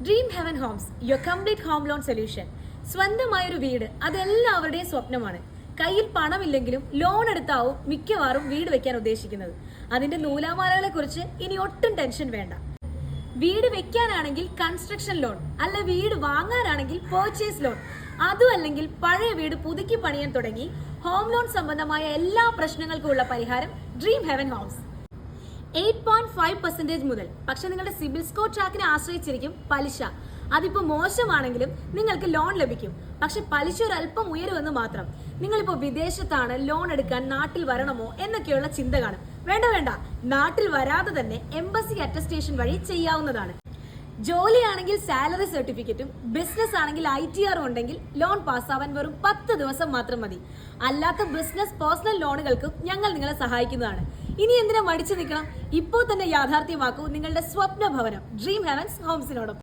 Dream heaven homes your complete home loan solution. സ്വന്തമായൊരു വീട് അതെല്ലാവരുടെയും സ്വപ്നമാണ്. കയ്യിൽ പണമില്ലെങ്കിലും ലോൺ എടുത്താവും മിക്കവാറും വീട് വെക്കാൻ ഉദ്ദേശിക്കുന്നത്. അതിന്റെ നൂലാമാലകളെ കുറിച്ച് ഇനി ഒട്ടും ടെൻഷൻ വേണ്ട. വീട് വെക്കാനാണെങ്കിൽ കൺസ്ട്രക്ഷൻ ലോൺ, അല്ല വീട് വാങ്ങാനാണെങ്കിൽ പർച്ചേസ് ലോൺ, അതും അല്ലെങ്കിൽ പഴയ വീട് പുതുക്കി പണിയാൻ തുടങ്ങി ഹോം ലോൺ സംബന്ധമായ എല്ലാ പ്രശ്നങ്ങൾക്കുമുള്ള പരിഹാരം ഡ്രീം ഹെവൻ ഹോംസ്. 8.5% മുതൽ. പക്ഷെ നിങ്ങളുടെ സിബിൽ സ്കോർ ട്രാക്കിനെ ആശ്രയിച്ചിരിക്കും പലിശ. അതിപ്പോൾ മോശമാണെങ്കിലും നിങ്ങൾക്ക് ലോൺ ലഭിക്കും. പക്ഷെ പലിശ ഒരല്പം ഉയരുമെന്ന് മാത്രം. നിങ്ങളിപ്പോൾ വിദേശത്താണ്, ലോൺ എടുക്കാൻ നാട്ടിൽ വരണമോ എന്നൊക്കെയുള്ള ചിന്ത കാണും. വേണ്ട, നാട്ടിൽ വരാതെ തന്നെ എംബസി അറ്റസ്റ്റേഷൻ വഴി ചെയ്യാവുന്നതാണ്. ജോലിയാണെങ്കിൽ സാലറി സർട്ടിഫിക്കറ്റും, ബിസിനസ് ആണെങ്കിൽ ITR ഉണ്ടെങ്കിൽ ലോൺ പാസ്സാവാൻ വെറും 10 ദിവസം മാത്രം മതി. അല്ലാത്ത ബിസിനസ് പേഴ്സണൽ ലോണുകൾക്കും ഞങ്ങൾ നിങ്ങളെ സഹായിക്കുന്നതാണ്. ഇനി എന്തിനാ മടിച്ചു നിൽക്കണം? ഇപ്പോൾ തന്നെ യാഥാർത്ഥ്യമാക്കൂ നിങ്ങളുടെ സ്വപ്ന ഭവനം ഡ്രീം ഹെവൻസ് ഹോംസിനോടൊപ്പം.